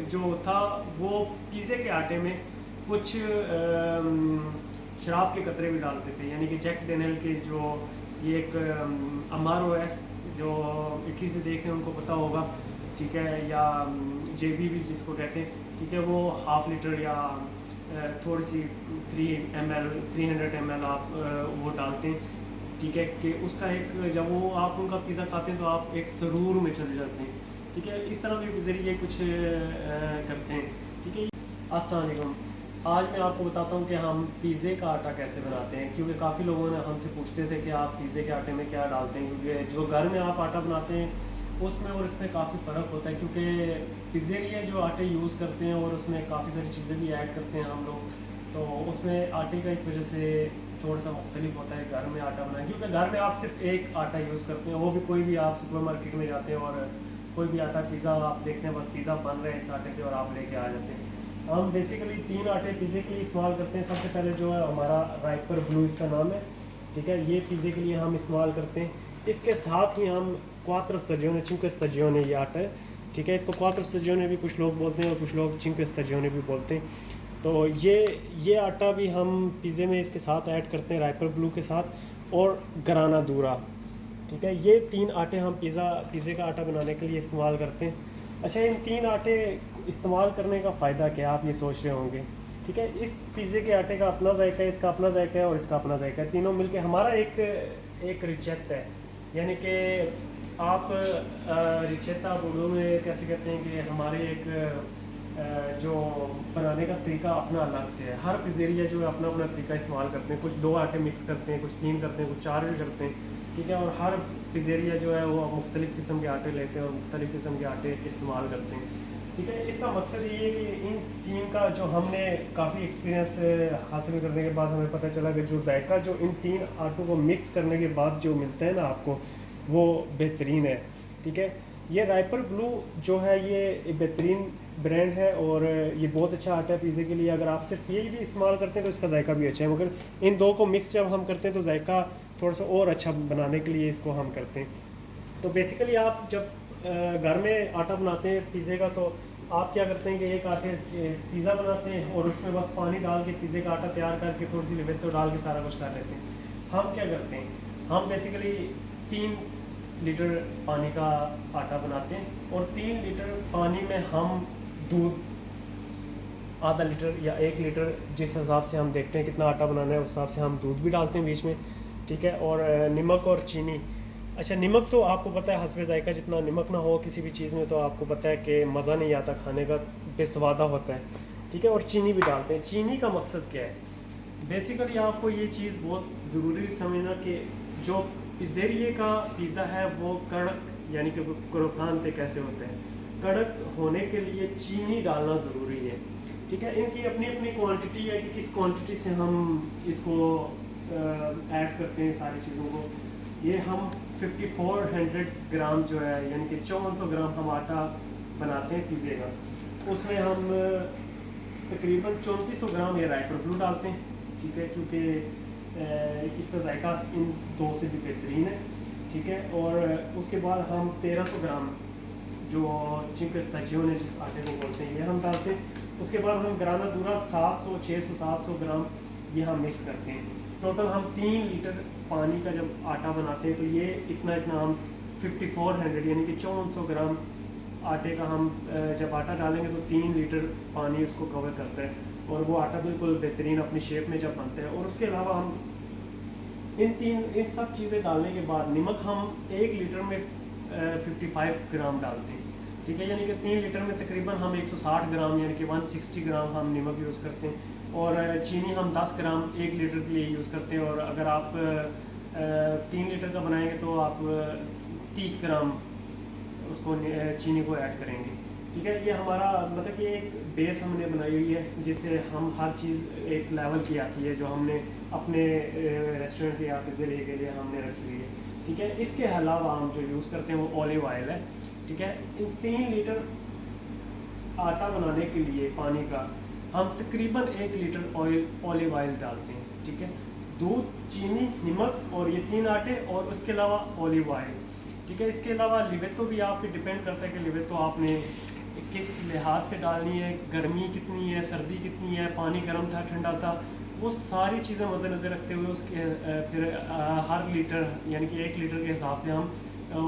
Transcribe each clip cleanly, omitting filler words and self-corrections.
जो था वो पिज़्ज़े के आटे में कुछ शराब के कतरे भी डालते थे, यानी कि जैक डेनियल के जो ये एक अमारो है, जो इटली से देख रहे हैं उनको पता होगा, ठीक है, या जेबी भी जिसको कहते हैं, ठीक है, वो हाफ लीटर या थोड़ी सी 300 ml आप वो डालते हैं, ठीक है, कि उसका एक जब वो आप उनका पिज़्ज़ा खाते हैं तो आप एक सरूर में चले जाते हैं, ठीक है, इस तरह के ज़रिए कुछ करते हैं, ठीक है। अस्सलाम वालेकुम। आज मैं आपको बताता हूँ कि हम पिज़्ज़े का आटा कैसे बनाते हैं, क्योंकि काफ़ी लोगों ने हमसे पूछते थे कि आप पिज़्ज़े के आटे में क्या डालते हैं, क्योंकि जो घर में आप आटा बनाते हैं उसमें और इसमें काफ़ी फ़र्क होता है, क्योंकि पिज़्ज़े के लिए जो आटे यूज़ करते हैं और उसमें काफ़ी सारी चीज़ें भी ऐड करते हैं हम लोग, तो उसमें आटे का इस वजह से थोड़ा सा मुख्तलिफ होता है घर में आटा बनाए, क्योंकि घर में आप सिर्फ एक आटा यूज़ करते हैं, वो भी कोई भी आप सुपर मार्केट में जाते हैं और कोई भी आटा पिज़्ज़ा आप देखते हैं, बस पिज़्ज़ा बन रहा है इस आटे से और आप लेके आ जाते हैं। हम बेसिकली 3 आटे पिज़्ज़े के लिए इस्तेमाल करते हैं। सबसे पहले जो है हमारा राइपर ब्लू इसका नाम है, ठीक है, ये पिज़्ज़े के लिए हम इस्तेमाल करते हैं। इसके साथ ही हम क्वात्रो स्टाजियोने, चिंque स्टाजियोने ये आटा है, ठीक है, इसको क्वात्रो स्टाजियोने भी कुछ लोग बोलते हैं और कुछ लोग चिंque स्टाजियोने भी बोलते हैं। तो ये आटा भी हम पिज़्ज़े में इसके साथ ऐड करते हैं राइपर ब्लू के साथ, और गराना दूरा, ठीक है, ये 3 आटे हम पिज़्ज़े का आटा बनाने के लिए इस्तेमाल करते हैं। अच्छा, इन 3 आटे इस्तेमाल करने का फ़ायदा क्या है, आप ये सोच रहे होंगे, ठीक है। इस पिज़्ज़े के आटे का अपना जायका है, इसका अपना जायका है और इसका अपना जायका है, तीनों मिलके हमारा एक रिचेत्ता है, यानी कि आप रिचेत्ता उर्दू में कैसे कहते हैं कि हमारे एक जो बनाने का तरीका अपना अलग से है। हर पिज़्ज़ेरिया जो है अपना अपना तरीका इस्तेमाल करते हैं, कुछ 2 आटे मिक्स करते हैं, कुछ 3 करते हैं, कुछ 4 भी करते हैं, ठीक है, और हर पिज़्ज़ेरिया जो है वो मुख्तलिफ़ किस्म के आटे लेते हैं और मुख्तलिफ़ किस्म के आटे इस्तेमाल करते हैं, ठीक है। इसका मकसद ये है कि इन 3 का जो हमने काफ़ी एक्सपीरियंस हासिल करने के बाद हमें पता चला कि जो जायका जो इन 3 आटों को मिक्स करने के बाद जो मिलता है ना आपको, वो बेहतरीन है, ठीक है। ये राइपर ब्लू जो है ये बेहतरीन ब्रांड है और ये बहुत अच्छा आटा है पिज़्ज़े के लिए। अगर आप सिर्फ यही भी इस्तेमाल करते हैं तो इसका जायका भी अच्छा है, मगर इन 2 को मिक्स जब हम करते हैं तो जायका थोड़ा सा और अच्छा बनाने के लिए इसको हम करते हैं। तो बेसिकली आप जब घर में आटा बनाते हैं पिज़्ज़े का, तो आप क्या करते हैं कि एक आटे पिज़्ज़ा बनाते हैं और उसमें बस पानी डाल के पिज़्ज़े का आटा तैयार करके थोड़ी सी लिवेतो डाल के सारा कुछ कर लेते हैं। हम क्या करते हैं, हम बेसिकली 3 लीटर पानी का आटा बनाते हैं और 3 लीटर पानी में हम दूध आधा लीटर या 1 लीटर, जिस हिसाब से हम देखते हैं कितना आटा बनाना है उस हिसाब से हम दूध भी डालते हैं बीच में, ठीक है, और नमक और चीनी। अच्छा, नमक तो आपको पता है हस्बे जायका, जितना नमक ना हो किसी भी चीज़ में तो आपको पता है कि मज़ा नहीं आता खाने का, बेस्वादा होता है, ठीक है, और चीनी भी डालते हैं। चीनी का मकसद क्या है, बेसिकली आपको ये चीज़ बहुत ज़रूरी समझना कि जो पिज़्ज़ेरिया का पिज़्ज़ा है वो कड़क, यानी कि क्रोकांते कैसे होते हैं, कड़क होने के लिए चीनी डालना ज़रूरी है, ठीक है। इनकी अपनी अपनी क्वांटिटी है कि किस क्वांटिटी से हम इसको ऐड करते हैं सारी चीज़ों को। ये हम 5400 ग्राम जो है, यानी कि 5400 ग्राम हम आटा बनाते हैं पिज़्ज़े का, उसमें हम तकरीबन 3400 ग्राम ये राइपर ब्लू डालते हैं, ठीक है, क्योंकि इसका जायका इन 2 से भी बेहतरीन है, ठीक है। और उसके बाद हम 1300 ग्राम जो चिंque स्टाजियोने जिस आटे को बोलते हैं ये हम डालते हैं। उसके बाद हम गराना दूरा 700, 600, 700 ग्राम ये हम मिक्स करते हैं। टोटल हम 3 लीटर पानी का जब आटा बनाते हैं तो ये इतना हम 5400 यानी कि 5400 ग्राम आटे का हम जब आटा डालेंगे तो 3 लीटर पानी उसको कवर करता है और वो आटा बिल्कुल बेहतरीन अपनी शेप में जब बनता है। और उसके अलावा हम इन सब चीज़ें डालने के बाद नमक हम 1 लीटर में 55 ग्राम डालते हैं, ठीक है, यानी कि 3 लीटर में तकरीबन हम 160 ग्राम यानी कि 160 ग्राम हम नमक यूज़ करते हैं। और चीनी हम 10 ग्राम 1 लीटर के लिए यूज़ करते हैं। और अगर आप 3 लीटर का बनाएंगे तो आप 30 ग्राम उसको चीनी को ऐड करेंगे, ठीक है। ये हमारा मतलब कि एक बेस हमने बनाई हुई है जिससे हम हर चीज़ एक लेवल की आती है जो हमने अपने रेस्टोरेंट या पिज़्ज़ेरिया के लिए हमने रखी हुई है, ठीक है। इसके अलावा हम जो यूज़ करते हैं वो ऑलिव ऑयल है, ठीक है। इन 3 लीटर आटा बनाने के लिए पानी का हम तकरीबन 1 लीटर ऑलिव ऑयल डालते हैं, ठीक है। दूध, चीनी, नमक और ये 3 आटे और उसके अलावा ऑलिव ऑयल, ठीक है। इसके अलावा लिवेतो भी आप पे डिपेंड करता है कि लिवेतो आपने किस लिहाज से डालनी है, गर्मी कितनी है, सर्दी कितनी है, पानी गर्म था ठंडा था, वो सारी चीज़ें मद्देनज़र रखते हुए उसके फिर हर लीटर यानी कि 1 लीटर के हिसाब से हम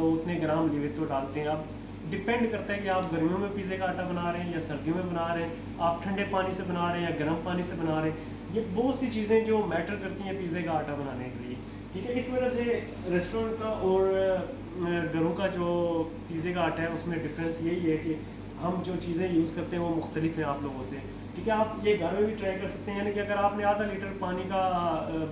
उतने ग्राम लिवित तो डालते हैं। अब डिपेंड करता है कि आप गर्मियों में पिज़्ज़े का आटा बना रहे हैं या सर्दियों में बना रहे हैं, आप ठंडे पानी से बना रहे हैं या गर्म पानी से बना रहे हैं। ये बहुत सी चीज़ें जो मैटर करती हैं पिज़्ज़े का आटा बनाने के लिए, ठीक है। इस वजह से रेस्टोरेंट का और घरों का जो पिज़्ज़े का आटा है उसमें डिफरेंस यही है कि हम जो चीज़ें यूज़ करते हैं वो मुख्तलिफ हैं आप लोगों से, ठीक है। आप ये घर में भी ट्राई कर सकते हैं, यानी कि अगर आपने आधा लीटर पानी का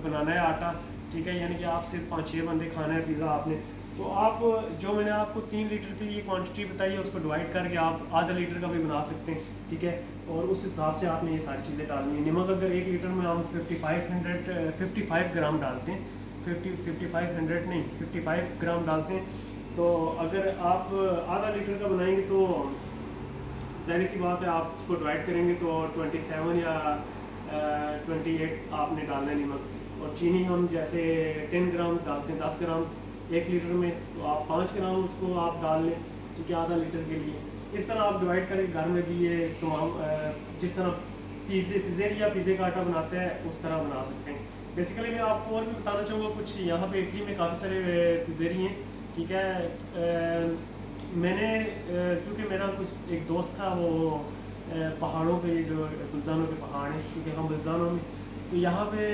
बनाना है आटा, ठीक है, यानी कि आप सिर्फ 5-6 बंदे खाना है पिज़्ज़ा आपने, तो आप जो मैंने आपको 3 लीटर की ये क्वांटिटी बताई है उसको डिवाइड करके आप आधा लीटर का भी बना सकते हैं, ठीक है। और उस हिसाब से आपने ये सारी चीज़ें डालनी है। नमक अगर 1 लीटर में हम 55 ग्राम डालते हैं, 55 नहीं 55 ग्राम डालते हैं, तो अगर आप आधा लीटर का बनाएंगे तो ज़ाहिर सी बात है आप उसको डिवाइड करेंगे तो 27 या 28 आपने डालना है नमक। और चीनी हम जैसे 10 ग्राम डालते हैं 10 ग्राम 1 लीटर में, तो आप 5 ग्राम उसको आप डाल लें, ठीक है, आधा लीटर के लिए। इस तरह आप डिवाइड करें। घर में भी ये तमाम जिस तरह पिज़्ज़े या पिज़्ज़े का आटा बनाते हैं उस तरह बना सकते हैं। बेसिकली मैं आपको और भी बताना चाहूँगा कुछ, यहाँ पे इटली में काफ़ी सारे पिज़्ज़ेरी हैं, ठीक है। मैंने क्योंकि मेरा कुछ एक दोस्त था वो पहाड़ों पे जो बुल्जानो के पहाड़ हैं, क्योंकि हम बुल्जानो में, तो यहाँ पे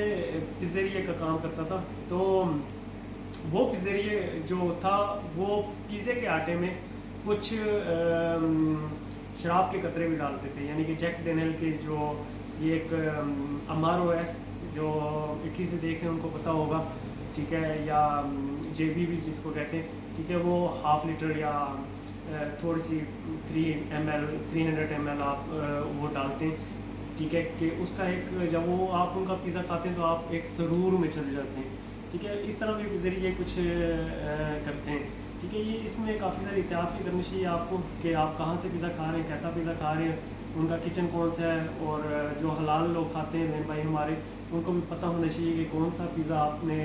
पिज़्ज़ेरिया का काम करता था। तो वो पिज़्ज़ेरिया जो था वो पिज़्ज़े के आटे में कुछ शराब के कतरे भी डालते थे, यानी कि जैक डेनियल के जो ये एक अमारो है जो इटली से देख रहे हैं उनको पता होगा, ठीक है, या जेबी भी जिसको कहते हैं, ठीक है, वो हाफ लीटर या थोड़ी सी 300 ml आप वो डालते हैं, ठीक है, कि उसका एक जब वो आप उनका पिज़्ज़ा खाते हैं तो आप एक सरूर में चले जाते हैं, ठीक है। इस तरह भी पिज़्ज़ेरिया कुछ करते हैं, ठीक है। ये इसमें काफ़ी सारी एहतियात भी करनी चाहिए आपको कि आप कहाँ से पिज़्ज़ा खा रहे हैं, कैसा पिज़्ज़ा खा रहे हैं, उनका किचन कौन सा है, और जो हलाल लोग खाते हैं बहन भाई हमारे, उनको भी पता होना चाहिए कि कौन सा पिज़्ज़ा आपने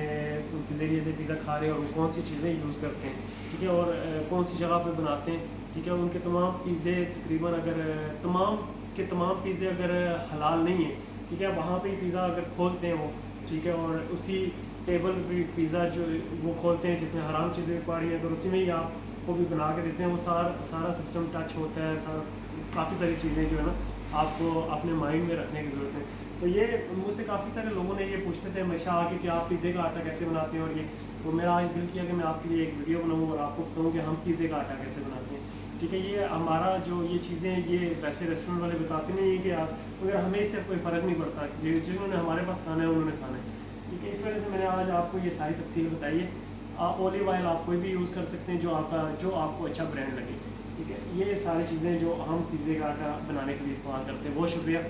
पिज़्ज़ेरिया से पिज़्ज़ा खा रहे हैं और वो कौन सी चीज़ें यूज़ करते हैं, ठीक है, और कौन सी जगह पे बनाते हैं, ठीक है। उनके तमाम पिज़्ज़े तकरीबन अगर तमाम पिज़्ज़े अगर हलाल नहीं है, ठीक है, वहाँ पे ही पिज़्ज़ा अगर खोलते हैं वो, ठीक है, और उसी टेबल पे पिज़्ज़ा जो वो खोलते हैं जिसमें हराम चीज़ें भी पड़ी हैं, अगर उसी में ही आपको भी बना के देते हैं, वो सारा सिस्टम टच होता है, काफ़ी सारी चीज़ें जो है ना आपको अपने माइंड में रखने की ज़रूरत है। तो ये मुझसे काफ़ी सारे लोगों ने ये पूछते थे हमेशा आके कि आप पिज़्ज़े का आटा कैसे बनाते हैं, और ये तो मेरा आज दिल किया कि मैं आपके लिए एक वीडियो बनाऊँ और आपको बताऊँ कि हम पिज़्ज़े का आटा कैसे बनाते हैं, ठीक है। ये हमारा जो ये चीज़ें ये वैसे रेस्टोरेंट वाले बताते नहीं हैं कि आप, मगर हमें इससे कोई फ़र्क नहीं पड़ता, जिन्होंने हमारे पास खाना है उन्होंने खाना है, ठीक है। इस वजह से मैंने आज आपको ये सारी तफसील बताई है। आप ऑलिव ऑयल आप कोई भी यूज़ कर सकते हैं जो आपको अच्छा ब्रांड लगे, ठीक है। ये सारी चीज़ें जो हम पिज़्ज़े का आटा बनाने के लिए इस्तेमाल करते हैं। बहुत शुक्रिया।